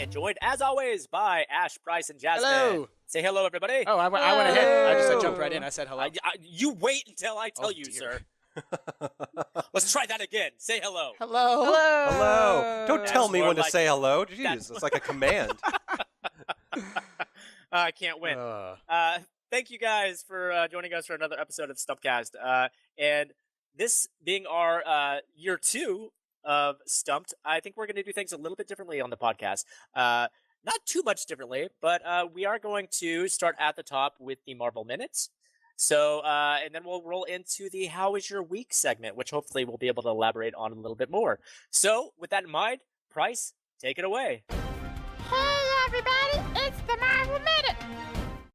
and joined, as always, by Ash, Bryce, and Jasmine. Hello. Say hello, everybody. Oh, I went ahead. I jumped right in. I said hello. You wait until I tell you, dear. sir. Let's try that again. Say hello. Hello. Hello. Don't That's tell me more when to like- say hello. Jeez, it's like a command. I can't win. Thank you guys for joining us for another episode of Stumptcast. And this being our year 2 of Stumped, I think we're going to do things a little bit differently on the podcast. Not too much differently, but we are going to start at the top with the Marvel Minutes. So, and then we'll roll into the How Was Your Week segment, which hopefully we'll be able to elaborate on a little bit more. So, with that in mind, Price, take it away. Hey everybody, it's the Marvel Minute!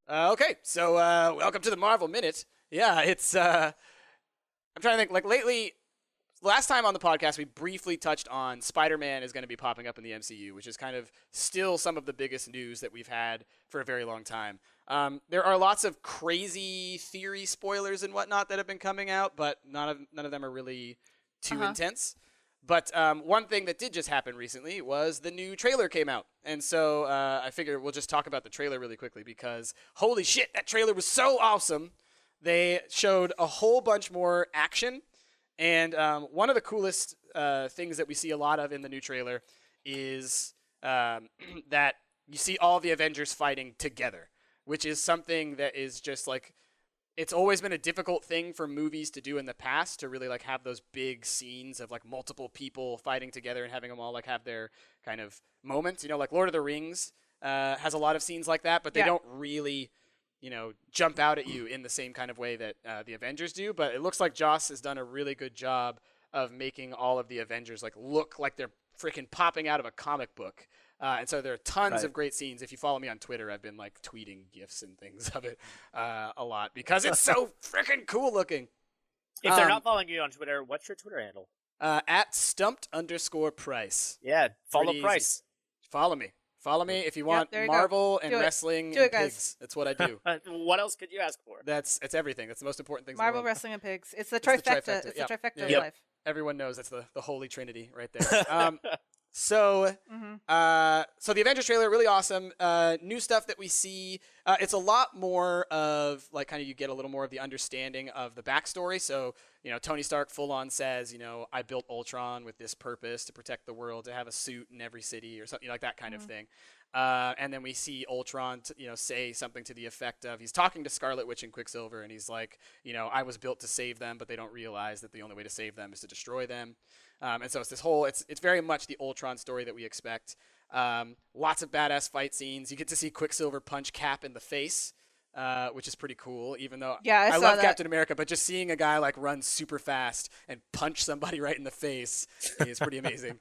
Okay, so welcome to the Marvel Minute. Yeah, it's I'm trying to think. Like lately, last time on the podcast, we briefly touched on Spider-Man is going to be popping up in the MCU, which is kind of still some of the biggest news that we've had for a very long time. There are lots of crazy theory spoilers and whatnot that have been coming out, but none of them are really too intense. But one thing that did just happen recently was the new trailer came out. And so I figured we'll just talk about the trailer really quickly because holy shit, that trailer was so awesome. They showed a whole bunch more action. And one of the coolest things that we see a lot of in the new trailer is that you see all the Avengers fighting together, which is something that is just like, it's always been a difficult thing for movies to do in the past, to really like have those big scenes of like multiple people fighting together and having them all like have their kind of moments. You know, like Lord of the Rings has a lot of scenes like that, but they don't really, you know, jump out at you in the same kind of way that the Avengers do. But it looks like Joss has done a really good job of making all of the Avengers like look like they're freaking popping out of a comic book. And so there are tons of great scenes. If you follow me on Twitter, I've been like tweeting GIFs and things of it a lot because it's so freaking cool looking. If they're not following you on Twitter, what's your Twitter handle? At Stumped_Price. Yeah, follow Pretty Price. Easy. Follow me. Follow me if you want there you Marvel and Do it. wrestling Do and it, guys. pigs. That's what I do. What else could you ask for? It's everything. That's the most important thing. Marvel, wrestling, and pigs. It's the It's the trifecta. trifecta. It's Yep. the trifecta Yep. of Yep. life. Everyone knows that's the holy trinity right there. So the Avengers trailer, really awesome. New stuff that we see. It's a lot more of like kind of you get a little more of the understanding of the backstory. So, you know, Tony Stark full on says, you know, I built Ultron with this purpose to protect the world, to have a suit in every city or something like that kind of thing. And then we see Ultron, say something to the effect of, he's talking to Scarlet Witch and Quicksilver, and he's like, you know, I was built to save them, but they don't realize that the only way to save them is to destroy them. And so it's this whole, it's very much the Ultron story that we expect. Lots of badass fight scenes. You get to see Quicksilver punch Cap in the face, which is pretty cool, even though I saw love that. Captain America, but just seeing a guy like run super fast and punch somebody right in the face is pretty amazing.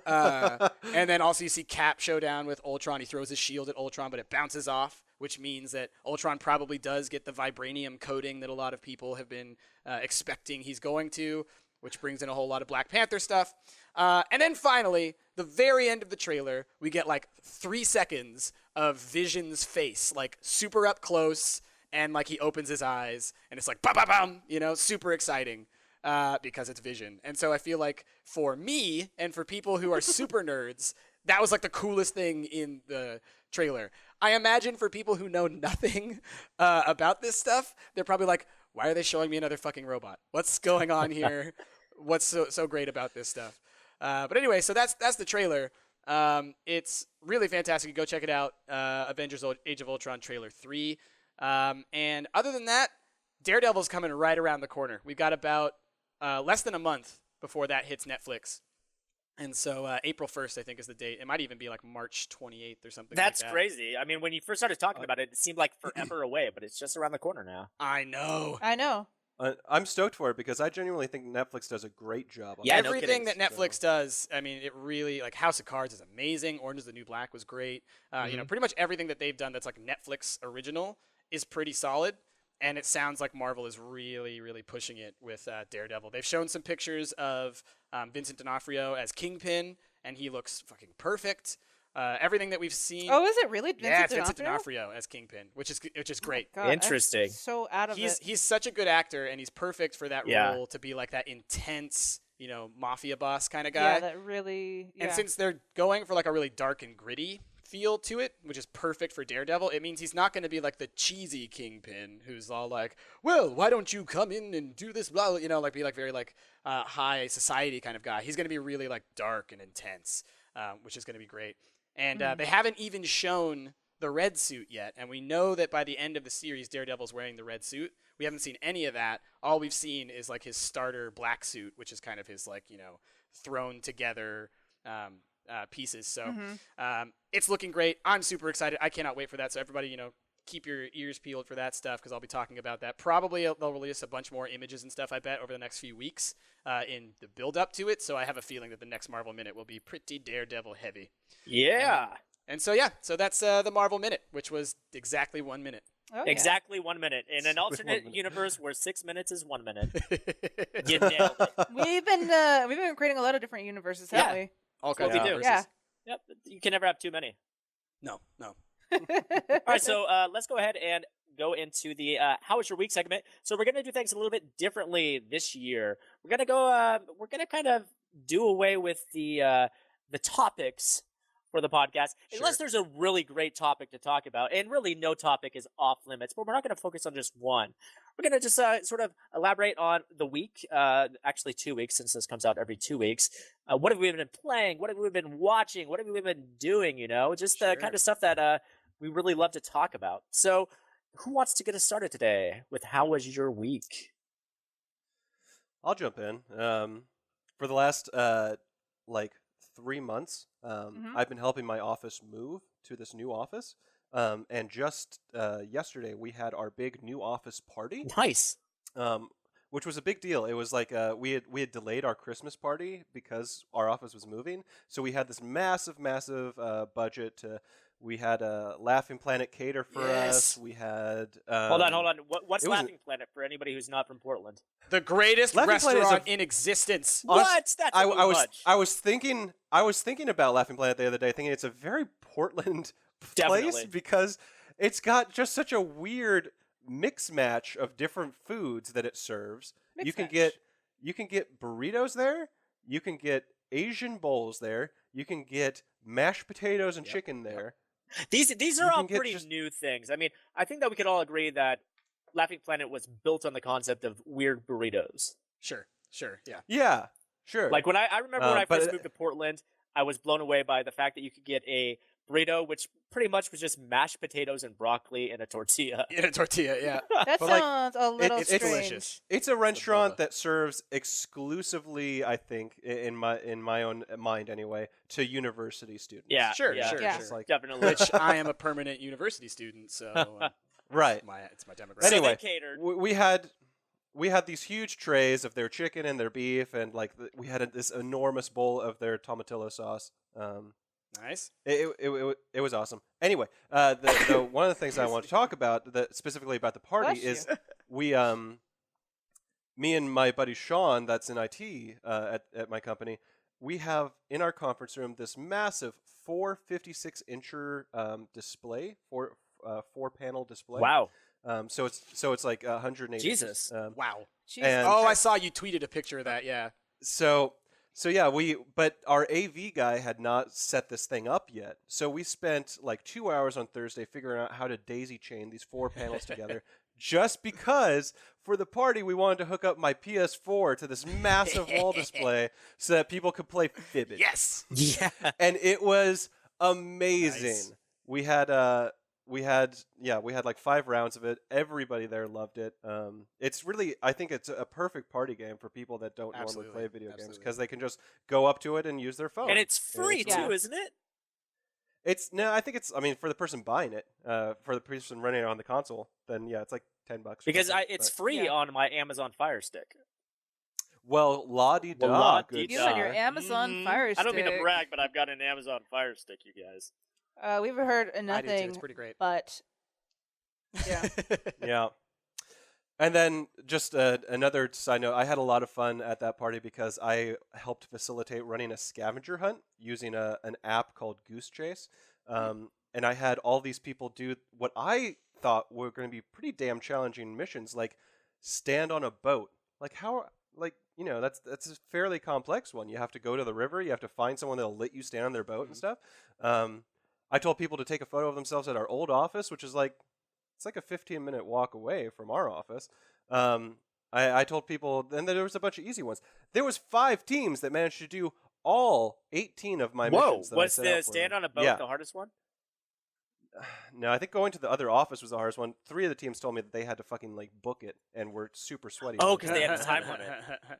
And then also you see Cap showdown with Ultron. He throws his shield at Ultron, but it bounces off, which means that Ultron probably does get the vibranium coating that a lot of people have been expecting he's going to, which brings in a whole lot of Black Panther stuff. And then finally, the very end of the trailer, we get like 3 seconds of Vision's face, like super up close, and like he opens his eyes, and it's like, ba-ba-bam, you know, super exciting. Because it's Vision. And so I feel like for me and for people who are super nerds, that was like the coolest thing in the trailer. I imagine for people who know nothing about this stuff, they're probably like, why are they showing me another fucking robot? What's going on here? What's so great about this stuff? But anyway, so that's the trailer. It's really fantastic. You go check it out. Avengers Age of Ultron trailer 3. And other than that, Daredevil's coming right around the corner. We've got about less than a month before that hits Netflix. And so April 1st, I think, is the date. It might even be like March 28th or something That's like that. crazy. I mean, when you first started talking about it, it seemed like forever away, but it's just around the corner now. I know. I know. I'm stoked for it because I genuinely think Netflix does a great job on Yeah, no Everything kidding. that Netflix does, I mean, it really, like House of Cards is amazing. Orange is the New Black was great. You know, pretty much everything that they've done that's like Netflix original is pretty solid. And it sounds like Marvel is really, really pushing it with Daredevil. They've shown some pictures of Vincent D'Onofrio as Kingpin, and he looks fucking perfect. Everything that we've seen. Oh, is it really Vincent yeah, it's D'Onofrio? Vincent D'Onofrio as Kingpin, which is great. God, I'm Interesting. so out of it. He's such a good actor, and he's perfect for that Yeah. role to be like that intense, you know, mafia boss kind of guy. Yeah, that really. Yeah. And since they're going for like a really dark and gritty feel to it, which is perfect for Daredevil. It means he's not going to be like the cheesy Kingpin who's all like, well, why don't you come in and do this, blah, like be like very like high society kind of guy. He's going to be really like dark and intense, which is going to be great. And they haven't even shown the red suit yet, and we know that by the end of the series, Daredevil's wearing the red suit. We haven't seen any of that. All we've seen is like his starter black suit, which is kind of his like, thrown together pieces. So it's looking great. I'm super excited. I cannot wait for that. So everybody, keep your ears peeled for that stuff, because I'll be talking about that. Probably they'll release a bunch more images and stuff, I bet, over the next few weeks in the build up to it. So I have a feeling that the next Marvel Minute will be pretty Daredevil heavy. Yeah. And so that's the Marvel Minute, which was exactly 1 minute. Oh, yeah. Exactly 1 minute. In an alternate universe where 6 minutes is 1 minute. You nailed it. We've been creating a lot of different universes, haven't we? All That's what kinds we of do. universes. Yeah. Yep. You can never have too many. No. All right, so let's go ahead and go into the How Was Your Week segment. So we're going to do things a little bit differently this year. We're going to kind of do away with the topics for the podcast, unless there's a really great topic to talk about. And really, no topic is off limits, but we're not going to focus on just one. We're going to just sort of elaborate on the week, actually 2 weeks, since this comes out every 2 weeks. What have we been playing? What have we been watching? What have we been doing? Just the kind of stuff that we really love to talk about. So who wants to get us started today with How Was Your Week? I'll jump in. For the last 3 months, I've been helping my office move to this new office. And just yesterday, we had our big new office party. Nice. Which was a big deal. It was like we had delayed our Christmas party because our office was moving. So we had this massive budget. We had Laughing Planet cater for us. We had hold on. What's Laughing Planet for anybody who's not from Portland? The greatest Laughing restaurant in existence. What? That's I was thinking about Laughing Planet the other day, thinking it's a very Portland place because it's got just such a weird mix match of different foods that it serves. You can get burritos there. You can get Asian bowls there. You can get mashed potatoes and chicken there. These are all pretty new things. I mean, I think that we could all agree that Laughing Planet was built on the concept of weird burritos. Sure, yeah. Yeah, sure. Like when I remember when I first moved to Portland, I was blown away by the fact that you could get a burrito, which pretty much was just mashed potatoes and broccoli in a tortilla. In a tortilla, yeah. That sounds a little it's strange. Delicious. It's a restaurant that serves exclusively, I think, in my own mind anyway, to university students. Yeah, Sure. Like, definitely. Which I am a permanent university student, so right. It's my demographic. Anyway, so they catered. we had these huge trays of their chicken and their beef, and we had this enormous bowl of their tomatillo sauce. Nice. It was awesome. Anyway, the one of the things I want to talk about, specifically about the party, is we me and my buddy Sean, that's in IT at my company, we have in our conference room this massive 456-incher display, four panel display. Wow. So it's like 180. Jesus. Wow. And I saw you tweeted a picture of that. Yeah. So yeah, but our AV guy had not set this thing up yet. So we spent like 2 hours on Thursday figuring out how to daisy chain these 4 panels together, just because for the party we wanted to hook up my PS4 to this massive wall display so that people could play Fibbit. Yes. Yeah. And it was amazing. Nice. We had like 5 rounds of it. Everybody there loved it. It's really, I think it's a perfect party game for people that don't normally play video games, because they can just go up to it and use their phone. And it's free too, isn't it? I think it's, I mean, for the person buying it, for the person running it on the console, then yeah, it's like $10. Because it's free on my Amazon Fire Stick. Well, la-di-da. Well, good You and your sir. Amazon Fire Stick. I don't mean to brag, but I've got an Amazon Fire Stick, you guys. We've heard I do too. nothing It's pretty great. but yeah. Yeah. And then just another side note, I had a lot of fun at that party because I helped facilitate running a scavenger hunt using an app called Goose Chase. And I had all these people do what I thought were going to be pretty damn challenging missions, like stand on a boat. Like that's a fairly complex one. You have to go to the river. You have to find someone that'll let you stand on their boat and stuff. I told people to take a photo of themselves at our old office, which is like it's like a 15-minute walk away from our office. I told people, and then there was a bunch of easy ones. There was 5 teams that managed to do all 18 of my Whoa! missions. That I Was set the out for stand them. on a boat Yeah. the hardest one? No, I think going to the other office was the hardest one. 3 of the teams told me that they had to fucking like book it and were super sweaty. Oh, 'cause they had a time limit.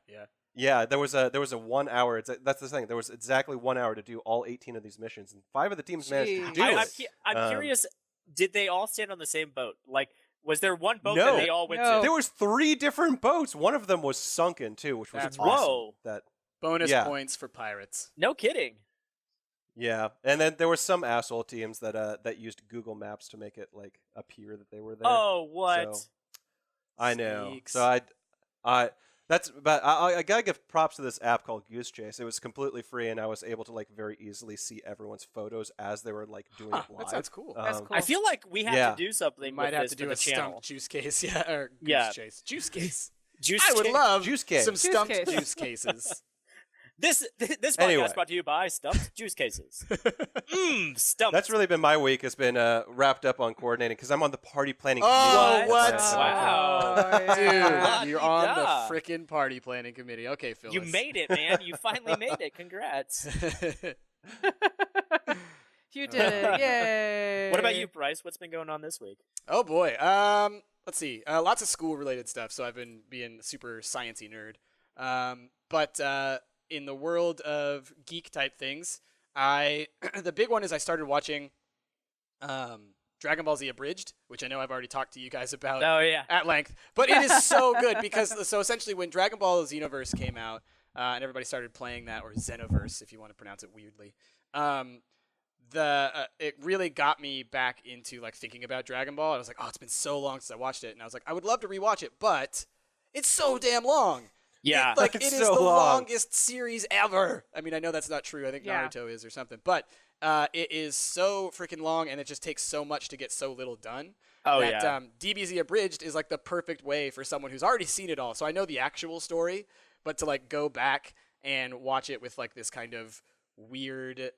Yeah. Yeah, there was a 1 hour. That's the thing. There was exactly 1 hour to do all 18 of these missions, and 5 of the teams managed to Jeez. do it. I'm curious. Did they all stand on the same boat? Like, was there one boat No. that they all went No. to? There was 3 different boats. One of them was sunken too, which was That's awesome. Whoa. That Bonus Yeah. points for pirates. No kidding. yeah, and then there were some asshole teams that used Google Maps to make it like appear that they were there. Oh, what? So, I know. Sneaks. So I gotta give props to this app called Goose Chase. It was completely free, and I was able to like very easily see everyone's photos as they were like doing it live. That sounds cool. That's Um, cool. I feel like we have Yeah. to do something. We might with have this to do for a the channel. Stumpt juice case, or goose Yeah. chase. Juice case. Juice I would case. love Juice case. some Juice Stumpt case. juice cases. This podcast Anyway. brought to you by Stumped Juice Cases. Stumped. That's really been my week. Has been wrapped up on coordinating because I'm on the party planning. Oh, committee. what? That's Wow. yeah. Dude, you're on the La-di-da. frickin' party planning committee. Okay, Phyllis. You made it, man. You finally made it. Congrats. You did it. Yay. What about you, Bryce? What's been going on this week? Oh boy. Let's see. Lots of school-related stuff. So I've been being a super sciencey nerd. But in the world of geek type things, the big one is I started watching Dragon Ball Z Abridged, which I know I've already talked to you guys about Oh, yeah. at length. But it is so good because so essentially when Dragon Ball Xenoverse came out and everybody started playing that, or Xenoverse if you want to pronounce it weirdly, it really got me back into like thinking about Dragon Ball. I was like, oh, it's been so long since I watched it, and I was like, I would love to rewatch it, but it's so damn long. Yeah. Like It's it is so the long. longest series ever. I mean, I know that's not true. I think Yeah. Naruto is or something, but it is so freaking long, and it just takes so much to get so little done. Oh, that, yeah. DBZ Abridged is like the perfect way for someone who's already seen it all. So I know the actual story, but to like go back and watch it with like this kind of weird,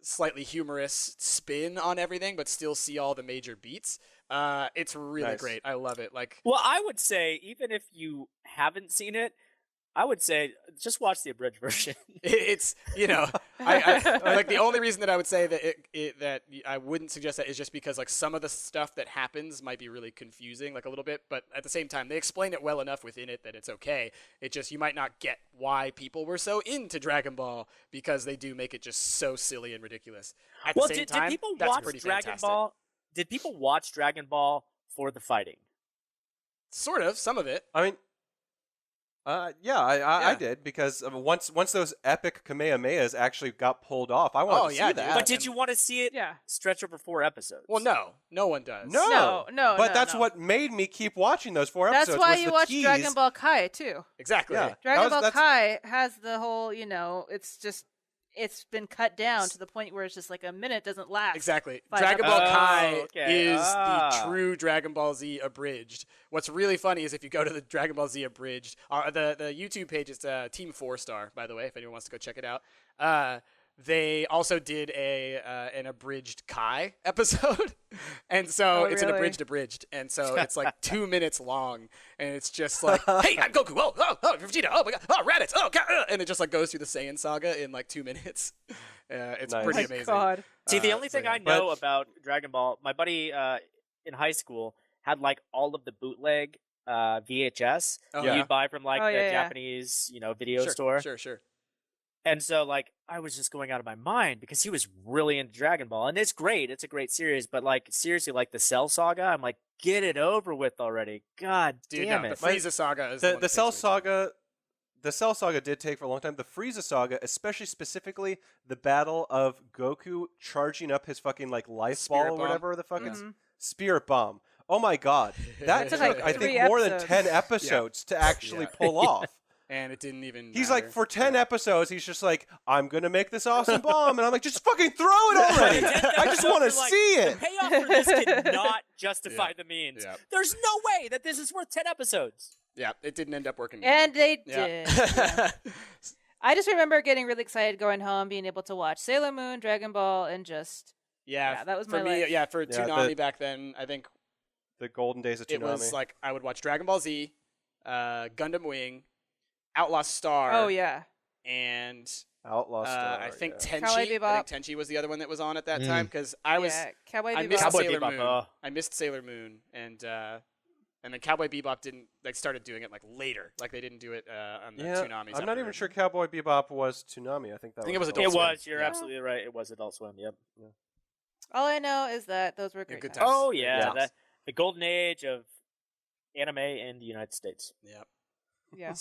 slightly humorous spin on everything, but still see all the major beats. It's really Nice. great. I love it. Like, Well, I would say, even if you haven't seen it, I would say just watch the abridged version. it's I like the only reason that I would say that that I wouldn't suggest that is just because like some of the stuff that happens might be really confusing like a little bit, but at the same time they explain it well enough within it that it's okay. It just you might not get why people were so into Dragon Ball because they do make it just so silly and ridiculous. At Well, the same did time, people that's watch pretty Dragon fantastic. Ball? Did people watch Dragon Ball for the fighting? Sort of, some of it. I mean, I Yeah. did because once those epic Kamehamehas actually got pulled off, I wanted Oh, to yeah, see dude. that. But did you want to see it Yeah. stretch over 4 episodes? Well, no one does. No, No, But no, that's no. what made me keep watching those 4 That's episodes. why was you the watch tease. Dragon Ball Kai too. Exactly. Yeah. Dragon Ball that's- Kai has the whole, it's been cut down to the point where it's just like a minute doesn't last. Exactly. 5 Dragon Ball episodes. Kai okay. is Ah. the true Dragon Ball Z abridged. What's really funny is if you go to the Dragon Ball Z abridged, the YouTube page is Team 4-Star, by the way, if anyone wants to go check it out. They also did an abridged Kai episode, and so Oh, it's an really? abridged, and so it's like 2 minutes long, and it's just like, hey, I'm Goku, oh, Vegeta, oh my god, oh, Raditz, oh god, and it just like goes through the Saiyan saga in like 2 minutes. It's Nice. pretty My amazing. God. See, the Uh, only so thing yeah. I know But- about Dragon Ball, my buddy in high school had like all of the bootleg VHS Oh, that yeah. you'd buy from like Oh, the yeah, yeah. Japanese, video Sure, store. Sure. And so like I was just going out of my mind because he was really into Dragon Ball, and it's great. It's a great series, but like seriously, like the Cell Saga, I'm like, get it over with already. God Dude, damn no, it. the Frieza saga is the, one The that Cell takes away too much. Saga. The Cell Saga did take for a long time. The Frieza Saga, especially specifically the battle of Goku charging up his fucking like life Spirit ball or bomb. whatever the fuck it's Mhm. Spirit Bomb. Oh my god, that It took took, like, I 3 think more than episodes. 10 episodes to actually Yeah. pull off. And it didn't even He's matter. like, for 10 episodes, he's just like, I'm gonna make this awesome bomb, and I'm like, just fucking throw it already. I just want to Like, see the it. payoff for this did not justify Yeah. the means. Yeah. There's no way that this is worth 10 episodes. Yeah, it didn't end up working. And they Yeah. did. Yeah. I just remember getting really excited going home, being able to watch Sailor Moon, Dragon Ball, and just Yeah, that was for my me. life. Yeah, for Yeah, Toonami back then, I think The golden days of Toonami. it was like I would watch Dragon Ball Z, Gundam Wing, Outlaw Star. Oh yeah. And Outlaw Star. I think yeah. Tenchi. Cowboy I Bebop. think Tenchi was the other one that was on at that time because I Cowboy Bebop. missed Cowboy Sailor Bebop, Moon. I missed Sailor Moon, and then Cowboy Bebop didn't started doing it like later, like they didn't do it on the Toonami. I'm not even sure Cowboy Bebop was Toonami. I think it was Adult It Swim. was. You're Yeah. absolutely right. It was Adult Swim. Yep. All I know is that those were Yeah, great good times. times. Oh Yeah. yeah, the golden age of anime in the United States. Yeah. Yeah.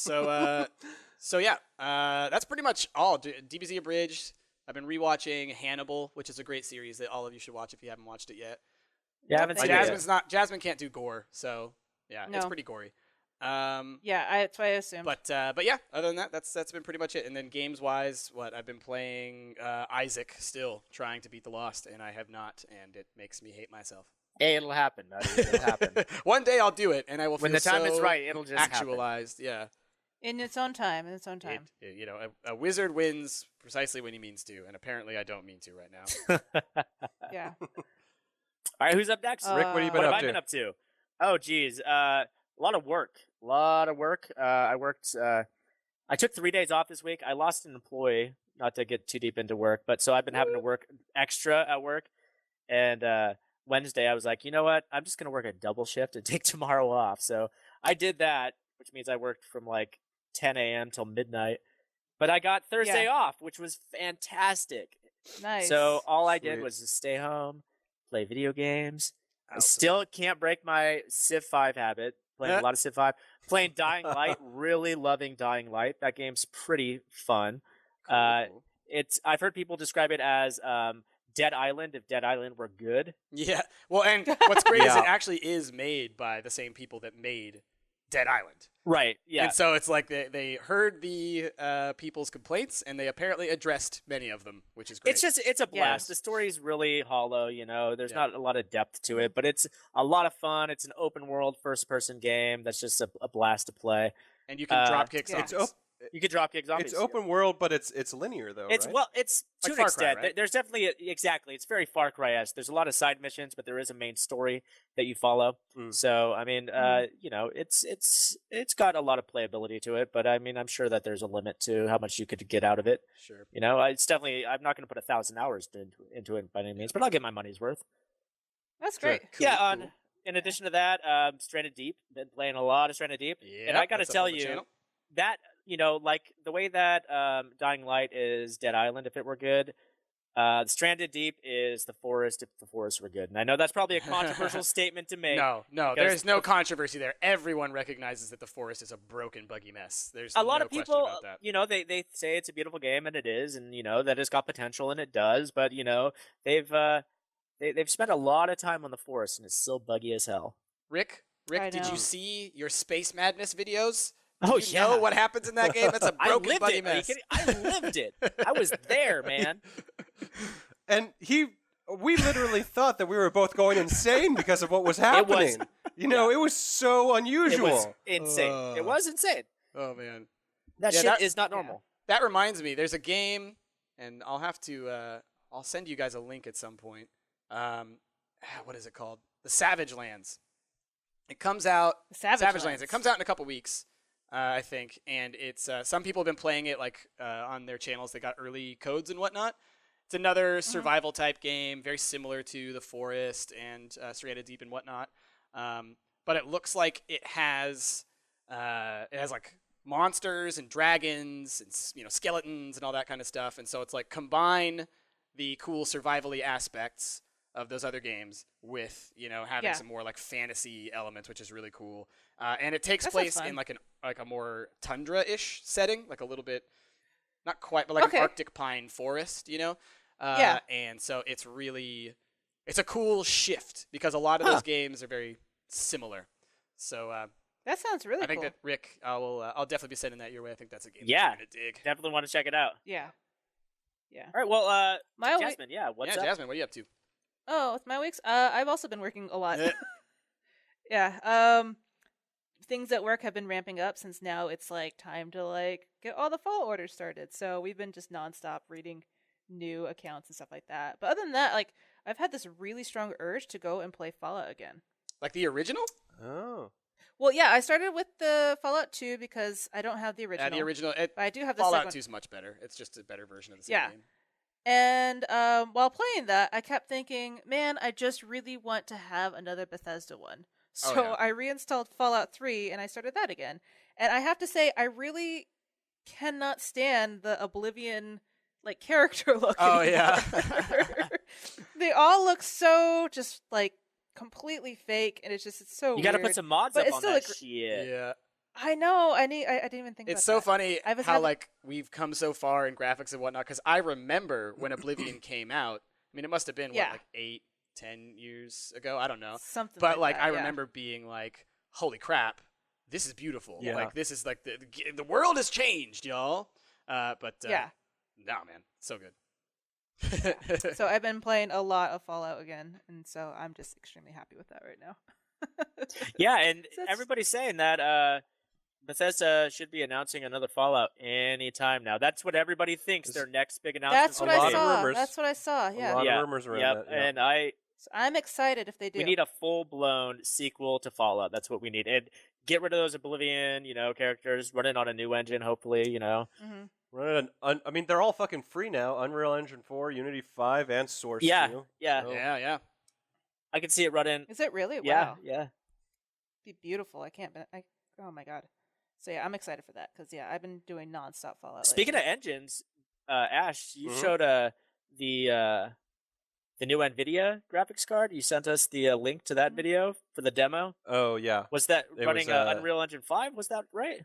So yeah, that's pretty much all. DBZ Abridged. I've been rewatching Hannibal, which is a great series that all of you should watch if you haven't watched it yet. Yeah, I haven't seen it yet. Jasmine can't do gore, so yeah, it's No. pretty gory. Yeah, that's what I assumed. But yeah, other than that, that's been pretty much it. And then games wise, I've been playing Isaac still, trying to beat the Lost, and I have not, and it makes me hate myself. Hey, it'll happen. It'll happen. One day I'll do it, and I will. When feel the time is so right, it'll just actualized. Yeah. in its own time. In its own time. A wizard wins precisely when he means to, and apparently I don't mean to right now. Yeah. All right, who's up next? Rick, what have you What been have up I to? been up to? Oh, geez. A lot of work. I worked. I took 3 days off this week. I lost an employee, not to get too deep into work, but so I've been having to work extra at work. And Wednesday, I was like, you know what? I'm just going to work a double shift and take tomorrow off. So I did that, which means I worked from like 10 a.m. till midnight. But I got Thursday off, which was fantastic. Nice. So all I did Sweet. was just stay home, play video games. I Awesome. still can't break my Civ 5 habit. Playing a lot of Civ 5. Playing Dying Light. Really loving Dying Light. That game's pretty fun. Cool. I've heard people describe it as Dead Island if Dead Island were good. Yeah. Well, and what's great is Yeah. it actually is made by the same people that made Dead Island. Right. Yeah. And so it's like they heard the people's complaints and they apparently addressed many of them, which is great. It's a blast. Yeah. The story's really hollow, there's Yeah. not a lot of depth to it, but it's a lot of fun. It's an open world first person game that's just a blast to play. and you can drop kick yeah. zombies. You could drop kick zombies. It's open world, but it's linear though. It's right? it's to Like an Far Cry, extent. right? There's definitely exactly. It's very Far Cry-esque. There's a lot of side missions, but there is a main story that you follow. Mm. So I mean, it's got a lot of playability to it. But I mean, I'm sure that there's a limit to how much you could get out of it. Sure. It's definitely. I'm not going to put 1,000 hours into it by any means, but I'll get my money's worth. That's Sure. great. Yeah. In addition to that, Stranded Deep. Been playing a lot of Stranded Deep, Yeah. and I got to that's up tell on the you. channel. That like the way that Dying Light is Dead Island if it were good, Stranded Deep is The Forest if The Forest were good. And I know that's probably a controversial statement to make. No, because there's no controversy there. Everyone recognizes that the forest is a broken, buggy mess. There's a lot no of question people, about that. they say it's a beautiful game, and it is, and that it's got potential, and it does. But they've spent a lot of time on the forest, and it's still buggy as hell. Rick, I did know. you see your Space Madness videos? Oh, Do you know what happens in that game? That's a I broken, lived buggy it. Are you mess. kidding? I lived it. I was there, man. And we literally thought that we were both going insane because of what was happening. It was so unusual. It was insane. It was insane. Oh man, That Yeah, shit that- is not normal. that reminds me. There's a game, and I'll have to. I'll send you guys a link at some point. What is it called? The Savage Lands. It comes out. Savage Lands. It comes out in a couple weeks, I think, and it's some people have been playing it like on their channels. They got early codes and whatnot. It's another survival type game, very similar to The Forest and Stranded Deep and whatnot. But it looks like it has like monsters and dragons and skeletons and all that kind of stuff. And so it's like combine the cool survival-y aspects of those other games with having Yeah. some more like fantasy elements, which is really cool. And it takes That sounds place fun. in like a more tundra-ish setting, like a little bit, not quite, but like Okay. an Arctic pine forest, Yeah. And so it's a cool shift because a lot of those games are very similar. So That sounds really I think cool. that Rick, I'll definitely be sending that your way. I think that's a game Yeah. that you're gonna dig. Definitely want to check it out. Yeah. All right, well, My Jasmine, what's yeah, up? Jasmine, what are you up to? Oh, with my weeks, I've also been working a lot. Eh. Yeah. Things at work have been ramping up since now it's like time to like get all the fall orders started. So we've been just nonstop reading new accounts and stuff like that. But other than that, like I've had this really strong urge to go and play Fallout again. Like the original? Oh. Well, yeah, I started with the Fallout 2 because I don't have the original. Yeah, the original. But I do have the Fallout second 2 is much better. It's just a better version of the same Yeah. game. And while playing that, I kept thinking, man, I just really want to have another Bethesda one. Oh, So yeah. I reinstalled Fallout 3 and I started that again. And I have to say, I really cannot stand the Oblivion like character look. Oh, yeah. They all look so just like completely fake, and it's so You got to weird. put some mods But up it's on still that a shit. Yeah. I know. I didn't even think It's about so that. funny I was how having- like we've come so far in graphics and whatnot. Because I remember when Oblivion came out. I mean, it must have been Yeah. like 8-10 years ago. I don't know. Something But like like that, I yeah. remember being like, "Holy crap, this is beautiful! Yeah. Like this is like the world has changed, y'all." Yeah. No, man, so good. So I've been playing a lot of Fallout again, and so I'm just extremely happy with that right now. Yeah, and So that's- everybody's saying that Bethesda should be announcing another Fallout anytime now. That's what everybody thinks their next big announcement. That's what a I lot of saw. rumors. That's what I saw. A Yeah. lot Yeah, of rumors around Yep, that. Yeah. and So I'm excited if they do. we need a full-blown sequel to Fallout. That's what we need. And get rid of those Oblivion, characters, run it on a new engine, hopefully, hmm Running I mean, they're all fucking free now. Unreal Engine 4, Unity 5, and Source Yeah, 2. yeah. So- yeah. I can see it running. Is it really? Yeah, Wow. yeah. Be beautiful. Oh my god. So yeah, I'm excited for that because I've been doing nonstop Fallout. Speaking of lately. engines, Ash, you Mhm. showed the new NVIDIA graphics card. You sent us the link to that Mhm. video for the demo. Oh, yeah. Was that It running was, Unreal Engine 5? Was that right?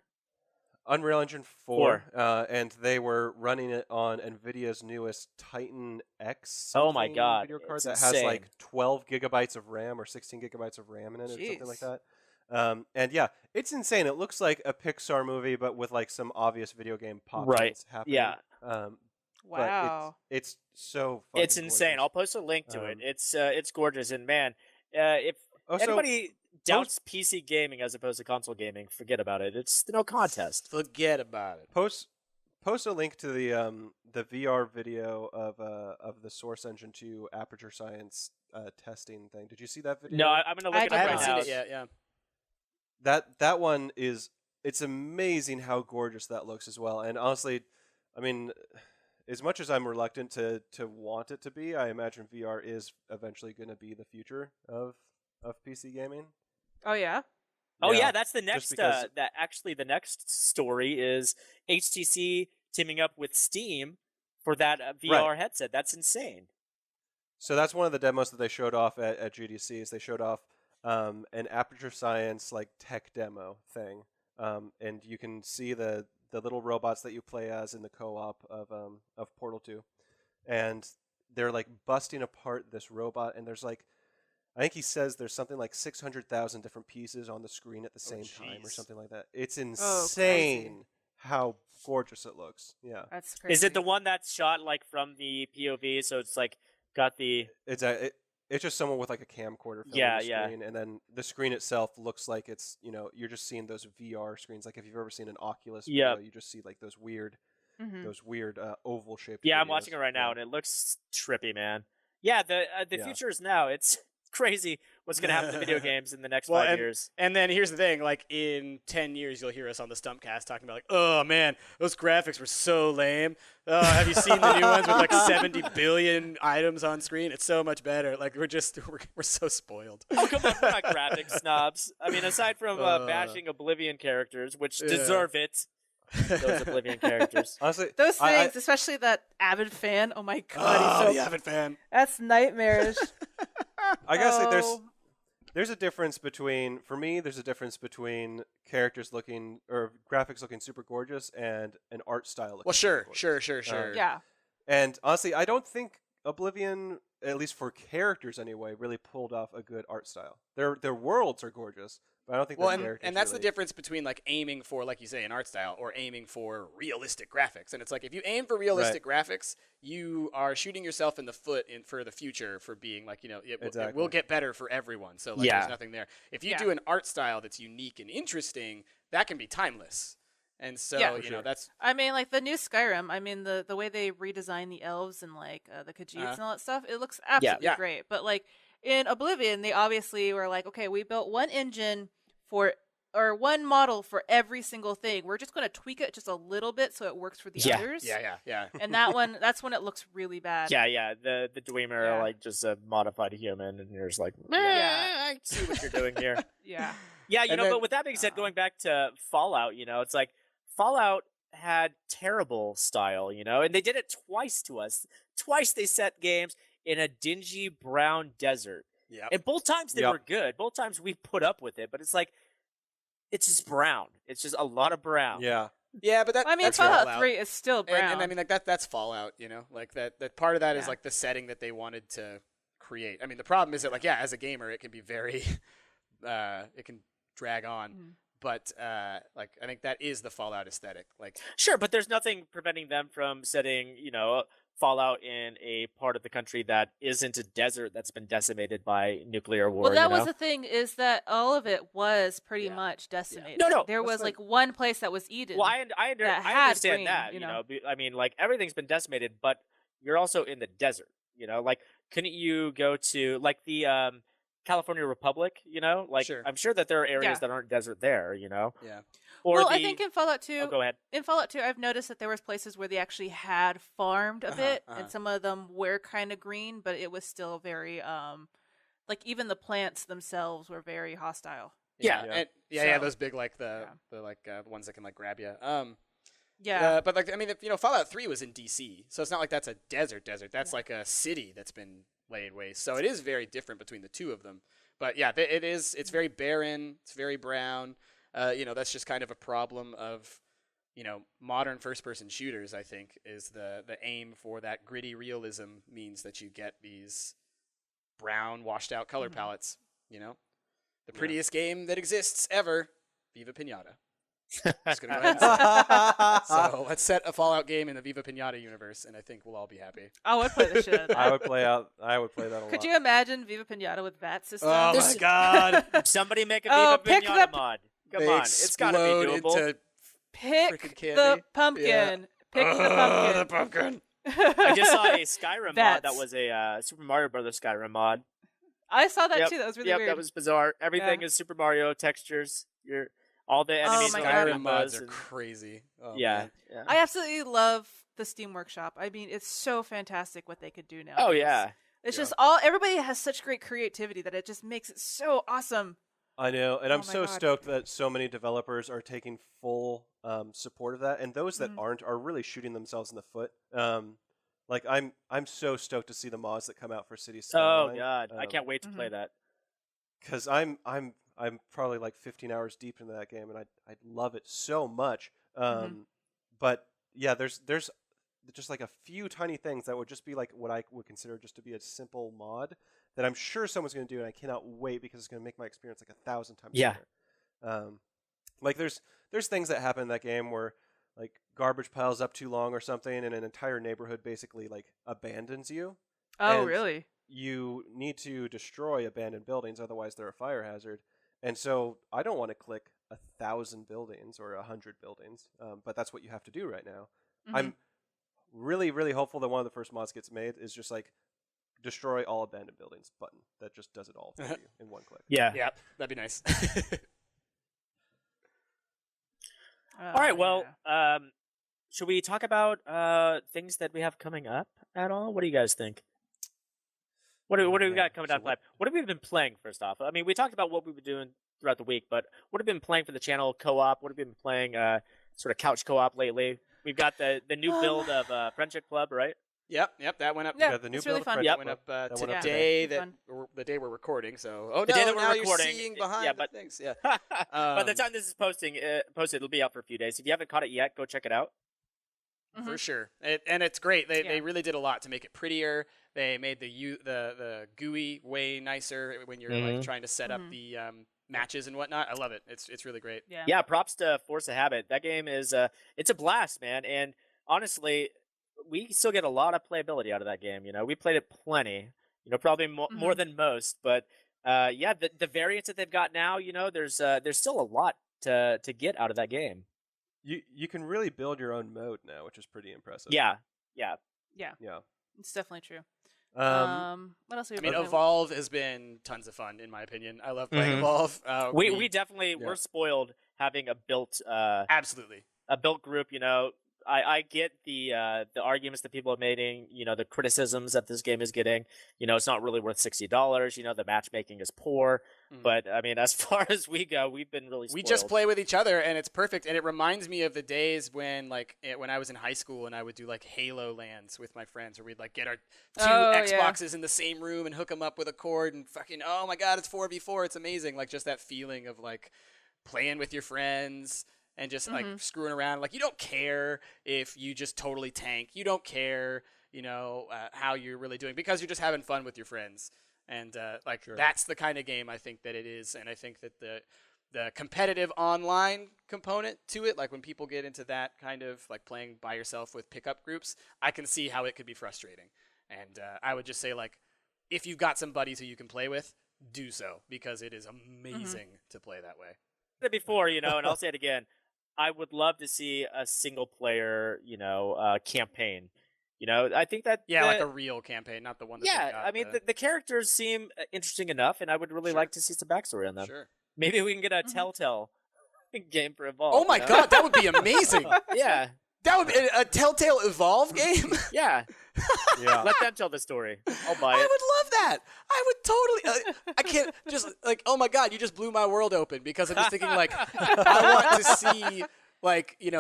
Unreal Engine 4, and they were running it on NVIDIA's newest Titan X Oh my something God, video card it's that has like insane. 12 gigabytes of RAM or 16 gigabytes of RAM in it or something like Jeez. that. And yeah, it's insane. It looks like a Pixar movie, but with like some obvious video game pop Right, happening. yeah. But Wow. it's so fucking It's insane. gorgeous. I'll post a link to it. Um, It's gorgeous, and man, if Also, anybody doubts PC gaming as opposed to console gaming, forget about it. It's no contest. Forget about it. post a link to the VR video of the Source Engine 2 Aperture Science testing thing. Did you see that video? No, I'm gonna look I it did up I right haven't now. seen it yet. Yeah. That one it's amazing how gorgeous that looks as well. And honestly, I mean, as much as I'm reluctant to want it to be, I imagine VR is eventually going to be the future of PC gaming. Oh yeah. Oh Yeah, yeah, that's the next. because- The next story is HTC teaming up with Steam for that VR headset. That's insane. So that's one of the demos that they showed off at GDC. Is they showed off an Aperture Science like tech demo thing, and you can see the little robots that you play as in the co-op of Portal 2, and they're like busting apart this robot, and there's like, I think he says there's something like 600,000 different pieces on the screen at the same time or jeez. something like that. It's crazy. insane how gorgeous it looks. Yeah, That's crazy. Is it the one that's shot like from the POV? So it's like got the it's just someone with like a camcorder filming Yeah, the yeah. screen, and then the screen itself looks like it's, you're just seeing those VR screens. Like if you've ever seen an Oculus Yep. video, you just see like those weird Mhm. oval shaped. Yeah, I'm watching it right now, and it looks trippy, man. Yeah, the Yeah. future is now. It's crazy what's gonna happen to video games in the next Well, 5 years. And then here's the thing, like in 10 years, you'll hear us on the Stumptcast talking about like, oh man, those graphics were so lame. Have you seen the new ones with like 70 billion items on screen? It's so much better. Like we're so spoiled. Oh, come on, we're not graphic snobs. I mean, aside from bashing Oblivion characters, which Yeah. deserve it, those Oblivion characters. Honestly, Those I- things, especially that Avid fan. Oh my god, Oh, he's the so Avid fan. that's nightmarish. I gotta say Oh. there's a difference between, for me, there's a difference between characters looking or graphics looking super gorgeous and an art style looking Well, super sure. gorgeous. Yeah. And honestly, I don't think Oblivion, at least for characters anyway, really pulled off a good art style. Their worlds are gorgeous, but I don't think Well, their and characters that's the really- difference between like aiming for, like you say, an art style or aiming for realistic graphics. And it's like if you aim for realistic graphics, you are shooting yourself in the foot for the future for being like, it will Exactly. get better for everyone. So like, Yeah. there's nothing there. If you Yeah. do an art style that's unique and interesting, that can be timeless. And so, Yeah. you know, that's I mean, like the new Skyrim. I mean, the way they redesign the elves and like the Khajiits Uh-huh. and all that stuff, it looks absolutely Yeah. great. But like in Oblivion, they obviously were like, okay, we built one engine for or one model for every single thing. We're just going to tweak it just a little bit so it works for the Yeah. others. yeah. And that's when it looks really bad. Yeah. The Dwemer Yeah. are like just a modified human, and you're just like, Yeah. I see what you're doing here. Yeah. Yeah, you And know, then- but with that being said, going back to Fallout, you know, it's like Fallout had terrible style, you know, and they did it twice to us. Twice they set games in a dingy brown desert. Yeah. And both times they Yep. were good. Both times we put up with it, but it's like it's just brown. It's just a lot of brown. Yeah. Yeah, but I mean, that's Fallout 3 is still brown. And I mean, like that's Fallout, you know, like that part of that is Yeah. like the setting that they wanted to create. I mean, the problem is that like, yeah, as a gamer, it can be very, it can drag on. Mhm. But like, I think that is the Fallout aesthetic. Like, Sure, but there's nothing preventing them from setting, you know, Fallout in a part of the country that isn't a desert that's been decimated by nuclear war. Well, that you know? was the thing, is that all of it was pretty Yeah. much decimated. No, there that's was fine. like one place that was Eden. Well, I that had understand green, that, you you know? know. I mean, like everything's been decimated, but you're also in the desert, you know. Like, couldn't you go to like the California Republic? You know, like Sure. I'm sure that there are areas Yeah. that aren't desert there, you know. yeah, Or well, the, I think in Fallout 2, oh, go ahead. in Fallout 2, I've noticed that there was places where they actually had farmed a Uh-huh, bit, uh-huh. and some of them were kind of green, but it was still very like even the plants themselves were very hostile. Yeah. And, yeah, So- those big like the ones that can like grab you. Yeah. But like, I mean, you know, Fallout 3 was in DC, so it's not like that's a desert. That's like a city that's been laid waste. So it is very different between the two of them. But yeah, it is. It's very barren. It's very brown. You know, that's just kind of a problem of, you know, modern first-person shooters. I think is the aim for that gritty realism means that you get these brown, washed-out color Mhm. palettes. You know, the prettiest game that exists ever, Viva Pinata. Just gonna go ahead and say it. So let's set a Fallout game in the Viva Pinata universe, and I think we'll all be happy. I would play the shit out of I that. would play that a lot. Could you imagine Viva Pinata with VAT system? Oh This- my god! Somebody make a Oh, Viva pick Pinata the- mod. Come They on, it's got to be explode doable. into Pick freaking the candy. pumpkin. Yeah. Pick the the pumpkin. pumpkin. I just saw a Skyrim mod that Vets. was a Super Mario Brothers Skyrim mod. I saw that Yep, too. That was really yep, weird. that was bizarre. Everything is Super Mario textures. All the enemies my are God. Skyrim mods Goombas are and- crazy. Oh, yeah, man. yeah. I absolutely love the Steam Workshop. I mean, it's so fantastic what they could do now. Oh yeah. It's Yeah. just everybody has such great creativity that it just makes it so awesome. I know, and Oh I'm my so God. stoked that so many developers are taking full support of that, and those that Mhm. aren't are really shooting themselves in the foot. Like I'm so stoked to see the mods that come out for City Oh Skyline. god, I can't wait to play that. Because I'm probably like 15 hours deep into that game, and I love it so much. But yeah, there's just like a few tiny things that would just be like what I would consider just to be a simple mod that I'm sure someone's going to do, and I cannot wait because it's going to make my experience like 1,000 times Yeah. better. Like there's things that happen in that game where like garbage piles up too long or something, and an entire neighborhood basically like abandons you. Oh, And really? You need to destroy abandoned buildings, otherwise they're a fire hazard. And so I don't want to click 1,000 buildings or 100 buildings, but that's what you have to do right now. Mhm. I'm really, really hopeful that one of the first mods gets made is just like destroy all abandoned buildings button that just does it all for you in one click. Yeah. Yeah, that'd be nice. Oh, All right. Well, yeah. should we talk about things that we have coming up at all? What do you guys think? What do we man. got coming So down the pipe? What have we been playing first off? I mean, we talked about what we've been doing throughout the week, but what have we been playing for the channel co-op? What have we been playing sort of couch co-op lately? We've got the new build of Friendship Club, right? Yep, that went up. Yeah, got the new it's really build of fun. Friendship That Yep. went up That went up today. today. Fun. The day we're recording. So, oh The no, day that we're now recording, you're seeing behind yeah, the but- things. Yeah. By the time this is posted, it'll be out for a few days. If you haven't caught it yet, go check it out. For sure, and it's great. They Yeah. really did a lot to make it prettier. They made the GUI way nicer when you're like trying to set up the matches and whatnot. I love it. It's really great. Yeah. Yeah, props to Force of Habit. That game is it's a blast, man. And honestly, we still get a lot of playability out of that game. You know, we played it plenty. You know, probably more than most. But yeah, the variants that they've got now, you know, there's still a lot to get out of that game. You can really build your own mode now, which is pretty impressive. Yeah. Yeah, Yeah. it's definitely true. What else? I mean, Evolve has been tons of fun, in my opinion. I love playing Mhm. Evolve. We definitely we're spoiled having a built absolutely group. I get the arguments that people are making. The criticisms that this game is getting. It's not really worth $60. The matchmaking is poor. But I mean, as far as we go, we've been really spoiled. We just play with each other, and it's perfect. And it reminds me of the days when, when I was in high school, and I would do Halo lands with my friends, where we'd get our two Xboxes in the same room and hook them up with a cord, and fucking, oh my god, it's 4v4, it's amazing. Just that feeling of playing with your friends. And just screwing around, you don't care if you just totally tank. You don't care, how you're really doing, because you're just having fun with your friends. And that's the kind of game I think that it is. And I think that the competitive online component to it, when people get into that kind of playing by yourself with pickup groups, I can see how it could be frustrating. And I would just say if you've got some buddies who you can play with, do so, because it is amazing to play that way. I said it before, and I'll say it again. I would love to see a single player, campaign. I think that a real campaign, not the one. That I mean, the characters seem interesting enough, and I would really like to see some backstory on them. Sure. Maybe we can get a Telltale game for Evolve. Oh my god, that would be amazing. Yeah. That would be a Telltale Evolve game. Yeah. Yeah. Let them tell the story. I'll buy it. I would love that. I would totally. I can't just oh my god, you just blew my world open, because I'm just thinking I want to see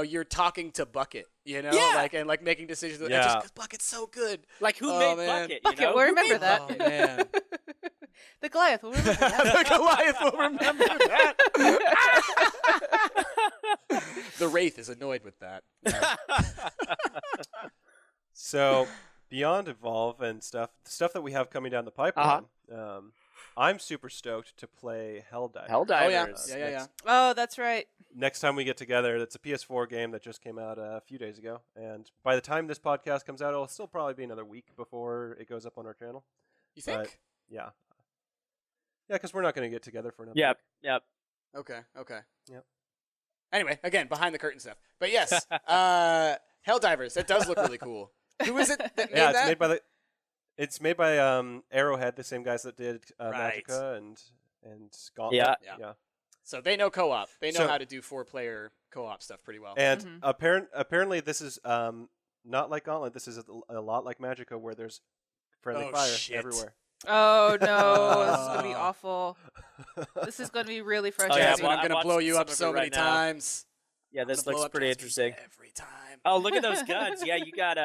you're talking to Bucket, Yeah. and making decisions. Yeah. Just because Bucket's so good. Who made Bucket? Bucket, we'll remember that. Oh man. The Goliath will remember that. The Goliath will remember that. The Wraith is annoyed with that. So beyond Evolve and stuff that we have coming down the pipeline, I'm super stoked to play Helldivers. Helldivers. Oh yeah. Oh, that's right. Next time we get together, it's a PS4 game that just came out a few days ago, and by the time this podcast comes out, it'll still probably be another week before it goes up on our channel. You think? But, yeah, because we're not going to get together for another Yep. week. Yep. Okay. Yep. Anyway, again, behind the curtain stuff. But yes, Helldivers. That does look really cool. Who is it that made Yeah, that? it's made by Arrowhead, the same guys that did Right. Magicka and Gauntlet. Yeah. So they know co-op. They know So- how to do 4-player co-op stuff pretty well. And apparently this is not like Gauntlet. This is a lot like Magicka, where there's friendly Oh, fire shit. everywhere. Oh no, this is gonna be awful. This is gonna be really frustrating. yeah, Jasmine, I'm I'm going to blow watching you some up of it so many right now. times. Yeah, this I'm gonna blow looks up pretty Jasmine interesting. every time. Oh, look at those guns. Yeah, you got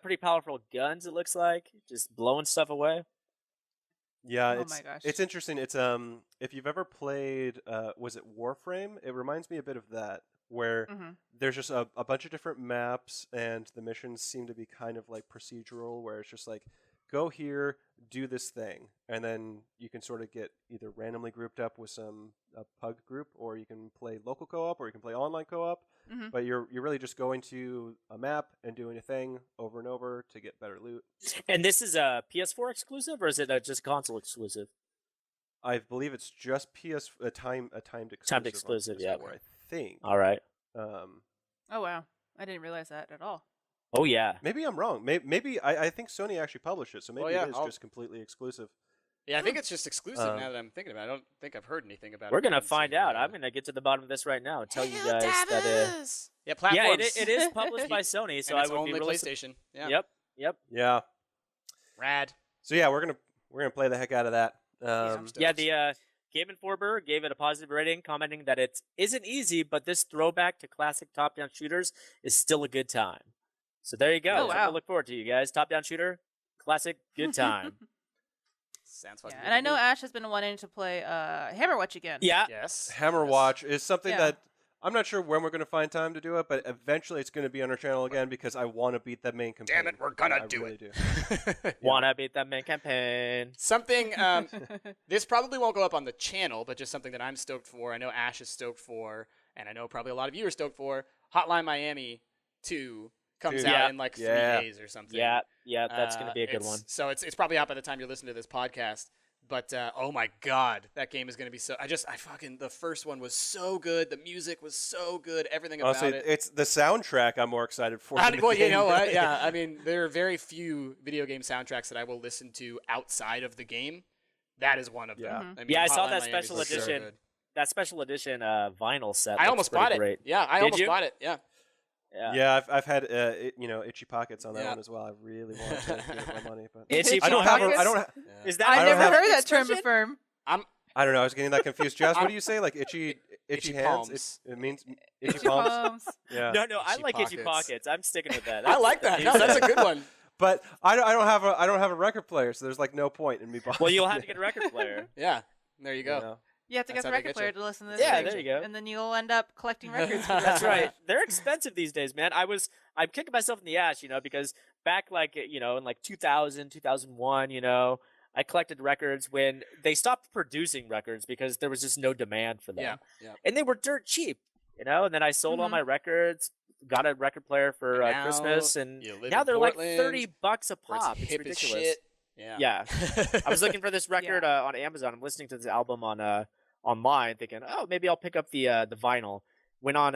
pretty powerful guns, it looks like. Just blowing stuff away. Yeah, Oh it's my gosh. it's interesting. It's if you've ever played was it Warframe? It reminds me a bit of that, where there's just a bunch of different maps, and the missions seem to be kind of procedural, where it's just go here, do this thing, and then you can sort of get either randomly grouped up with a pug group, or you can play local co-op, or you can play online co-op. But you're really just going to a map and doing a thing over and over to get better loot. And this is a PS4 exclusive, or is it just console exclusive? I believe it's just a timed exclusive. Timed exclusive, on yeah. PS4, I think. All right. Oh wow, I didn't realize that at all. Oh yeah. Maybe I'm wrong. Maybe I think Sony actually published it, so maybe yeah, it is I'll- just completely exclusive. Yeah, I think it's just exclusive now that I'm thinking about it. I don't think I've heard anything about it. We're gonna Haven't find seen it out. around. I'm gonna get to the bottom of this right now and tell you guys that. Yeah, platforms. Yeah, it is published by Sony, so and I it's would only be really. PlayStation. Yeah. Yep. Yeah. Rad. So yeah, we're gonna play the heck out of that. I'm Yeah, stoked. the Game Informer gave it a positive rating, commenting that it isn't easy, but this throwback to classic top-down shooters is still a good time. So there you go. Oh, Something wow. to look forward to, you guys. Top-down shooter, classic, good time. Sounds fucking Yeah, good and I to know me. Ash has been wanting to play Hammerwatch again. Yeah. Yes. Hammer yes. Watch is something Yeah. that I'm not sure when we're gonna find time to do it, but eventually it's gonna be on our channel again because I want to beat that main campaign. Damn it, we're gonna I do really it. do. Wanna beat that main campaign. Something, this probably won't go up on the channel, but just something that I'm stoked for. I know Ash is stoked for, and I know probably a lot of you are stoked for. Hotline Miami 2 comes Dude. out Yeah. in 3 Yeah. days or something. Yeah, that's gonna be a good one. So it's probably out by the time you listen to this podcast. But oh my god, that game is gonna be so. The first one was so good. The music was so good. Everything about Honestly, it. it's the soundtrack I'm more excited for. than the Well, you game. know what? Yeah, I mean, there are very few video game soundtracks that I will listen to outside of the game. That is one of them. Yeah. Mhm. I mean, Yeah, I saw Hotline that Miami's special for sure edition. good. That special edition vinyl set. I looks almost pretty bought it. great. Yeah, I Did almost you? bought it. Yeah. Yeah, I've had itchy pockets on that Yeah. one as well. I really want to give my money, but Itchy I don't have. pockets? I don't. Yeah. Is that? I don't never have- heard that term expression? before. I don't know. I was getting that confused. Jazz, what I'm- do you say? Like itchy Itchy hands? palms. It means Itchy itchy palms. palms. Yeah. No, I Itchy like itchy pockets. pockets. I'm sticking with that. I like that. No, That's- that's a good one. But I don't have a record player, so there's like no point in me buying. Well, you'll have to get a record player. Yeah. There you go. You know? You have to That's get the how they record get player you. to listen to this. Yeah, thing, there you go. And then you'll end up collecting records. For the That's rest of right. it. They're expensive these days, man. I'm kicking myself in the ass, because back in like 2000, 2001, I collected records when they stopped producing records because there was just no demand for them. Yeah. Yeah. And they were dirt cheap, and then I sold all Mhm. my records, got a record player for And now Christmas, and you live now in they're Portland, like $30 a where it's pop. It's hip as ridiculous. shit. Yeah. Yeah. I was looking for this record on Amazon. I'm listening to this album on online, thinking, oh, maybe I'll pick up the vinyl. Went on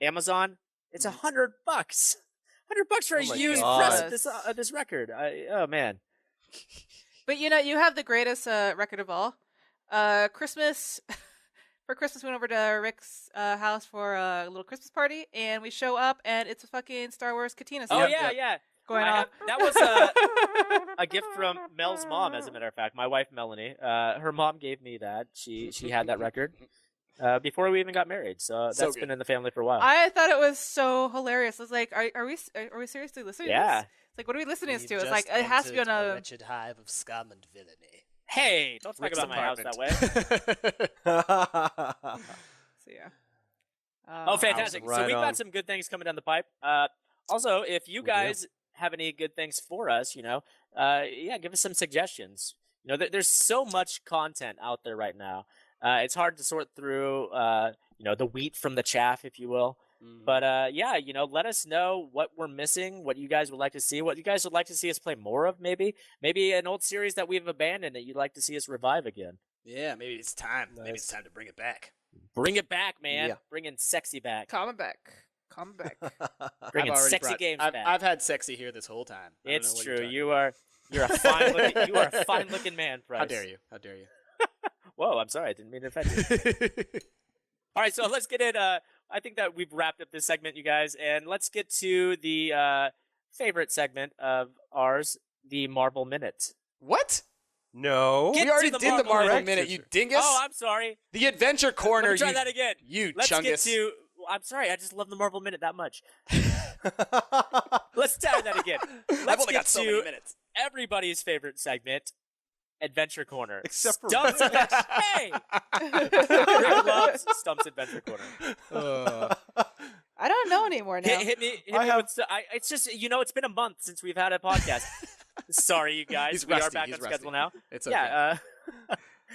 Amazon. It's $100. $100 for a Oh my used God. press of this record. Oh man. But you have the greatest record of all. Christmas. For Christmas, we went over to Rick's house for a little Christmas party, and we show up, and it's a fucking Star Wars Katina Oh set yeah. going I on. have- that was a gift from Mel's mom, as a matter of fact. My wife Melanie. Her mom gave me that. She had that record before we even got married. So So that's good. been in the family for a while. I thought it was so hilarious. I was like, are we seriously listening to Yeah. this? It's like, what are we listening to? It's like, it has to be on a... wretched hive of scum and villainy. Hey, don't talk Rick's about my house that way. So, yeah. Oh, fantastic! So Right we've on. got some good things coming down the pipe. Also, if you We do. guys have any good things for us, give us some suggestions. There's so much content out there right now. It's hard to sort through, the wheat from the chaff, if you will. But let us know what we're missing, what you guys would like to see, what you guys would like to see us play more of, maybe an old series that we've abandoned that you'd like to see us revive again. Yeah, maybe it's time. Maybe Nice. it's time to bring it back. Bring it back, man. Yeah. Bringing sexy back. Coming back. Bringing I've already sexy brought- games I've, back. I've had sexy here this whole time. I don't It's know what true. you're talking You're a fine looking man, Price. How dare you? How dare you? Whoa, I'm sorry. I didn't mean to offend you. All right, so let's get it. I think that we've wrapped up this segment, you guys, and let's get to the favorite segment of ours, the Marvel Minute. What? No. Get We already to the did the Marvel Marvel Minute. Minute, you dingus. Oh, I'm sorry. The Adventure Let Corner. me try you, that again. You Let's chungus. get to. I'm sorry. I just love the Marvel Minute that much. Let's try that again. Let's I've only get got so to many minutes. everybody's favorite segment, Adventure Corner. Except for Stump's Rick. Adventure. Hey, Rick loves Stump's Adventure Corner. I don't know anymore now. Hit me I have- with it's just it's been a month since we've had a podcast. Sorry, you guys. He's we rusty, are back he's on rusty. schedule now. It's okay. Yeah.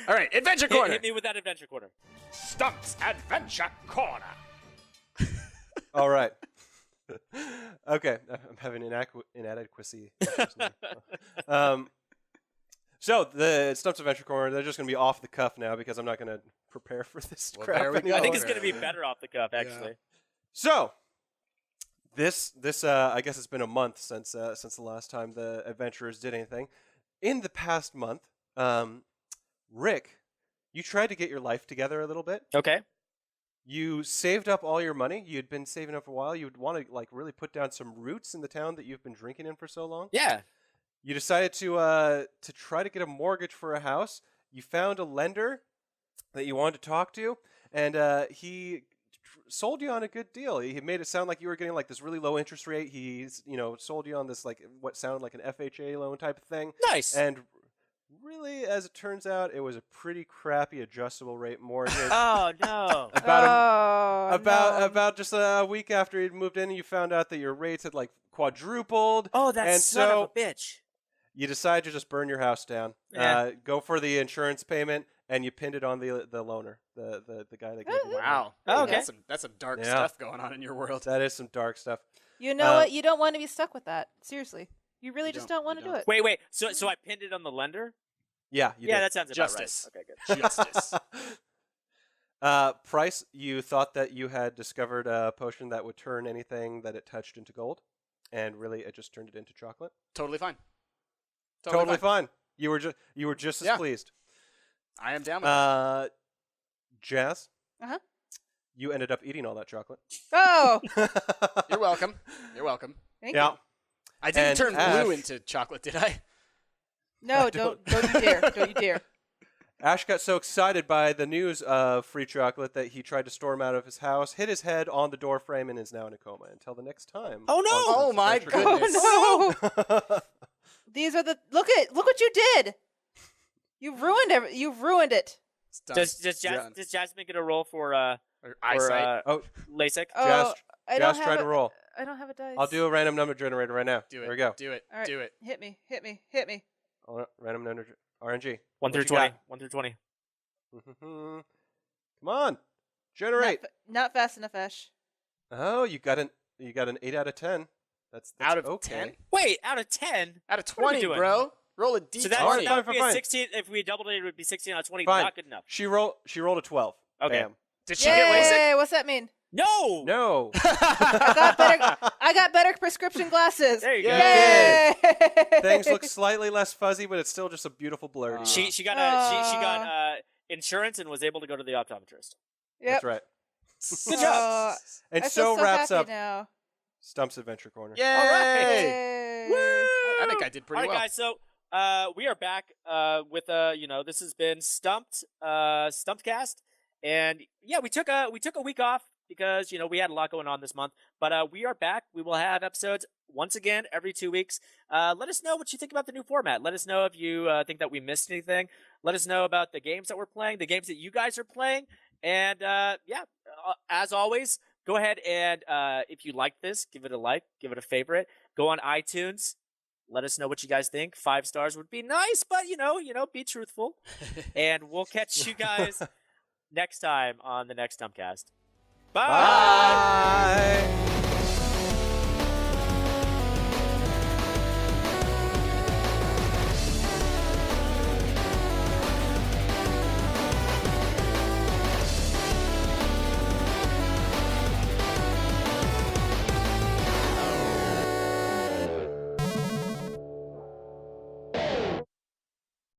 All right, Adventure Hit, Corner. hit me with that Adventure Corner. Stump's Adventure Corner. All right. Okay, I'm having inadequacy issues now. So the Stump's Adventure Corner, they're just going to be off the cuff now because I'm not going to prepare for this Well, crap there we go. anymore. I think it's going to be better off the cuff, actually. So this I guess it's been a month since the last time the adventurers did anything. In the past month, Rick, you tried to get your life together a little bit. Okay. You saved up all your money. You'd been saving up for a while. You'd want to really put down some roots in the town that you've been drinking in for so long. Yeah. You decided to try to get a mortgage for a house. You found a lender that you wanted to talk to, and he sold you on a good deal. He made it sound like you were getting this really low interest rate. He's sold you on this what sounded like an FHA loan type of thing. Nice. And really, as it turns out, it was a pretty crappy adjustable rate mortgage. Oh no. About just a week after you'd moved in, you found out that your rates had quadrupled. Oh, that and son so of a bitch. you decide to just burn your house down. Yeah. Go for the insurance payment, and you pinned it on the loaner, the guy that gave you the money. Wow. Oh, okay. That's some dark Yeah. stuff going on in your world. That is some dark stuff. You know Uh, what? You don't want to be stuck with that. Seriously. You really You just don't. don't want You to do don't. it. Wait. So I pinned it on the lender? Yeah, you Yeah, did. that sounds about Justice. right. Okay, good. Justice. Price, you thought that you had discovered a potion that would turn anything that it touched into gold, and really it just turned it into chocolate. Totally fine. Totally fine. You were just as Yeah. pleased. I am down with that. Jazz. Uh-huh. You ended up eating all that chocolate. Oh, You're welcome. You're welcome. thank Yeah. you. I didn't And turn Ash- blue into chocolate, did I? No, Don't. don't you dare. Don't you dare. Ash got so excited by the news of free chocolate that he tried to storm out of his house, hit his head on the door frame, and is now in a coma. Until the next time. Oh, no! Oh, my Adventure goodness. Oh no. Time. These are the look what you did. You've ruined it. It's done. Does Done. Jasmine get a roll for Or eyesight. Oh, LASIK? Oh, Jazz, I don't Jazz, have try to a- roll. I don't have a dice. I'll do a random number generator right now. Do it. There we go. Do it. All right. Do it. Hit me. Random number RNG. 1 through What you 20. got? 1 through 20. Come on, generate. Not fast enough, Ash. Oh, you got an 8 out of 10. That's Out of okay. 10? Wait, out of 10? Out of What are we 20, doing? bro. Roll a D20. So that Fine, would be a fine. 16. If we doubled it, it would be 16 out of 20. Fine. Not good enough. She rolled a 12. Okay. Bam. Did she get LASIK? Yay! What's that mean? No! No. I got better prescription glasses. There you go. Yay! Things look slightly less fuzzy, but it's still just a beautiful blur. to you. She got insurance and was able to go to the optometrist. Yep. That's right. Good job. And I feel so wraps happy up now. Stump's Adventure Corner. Yay! All right. Yay. I think I did pretty All right, well. guys. So we are back with this has been Stumped, Stumptcast, and yeah, we took a week off because we had a lot going on this month, but we are back. We will have episodes once again every 2 weeks. Let us know what you think about the new format. Let us know if you think that we missed anything. Let us know about the games that we're playing, the games that you guys are playing, and as always, go ahead and if you like this, give it a like, give it a favorite. Go on iTunes. Let us know what you guys think. 5 stars would be nice, but be truthful. And we'll catch you guys next time on the next Stumpcast. Bye. Bye.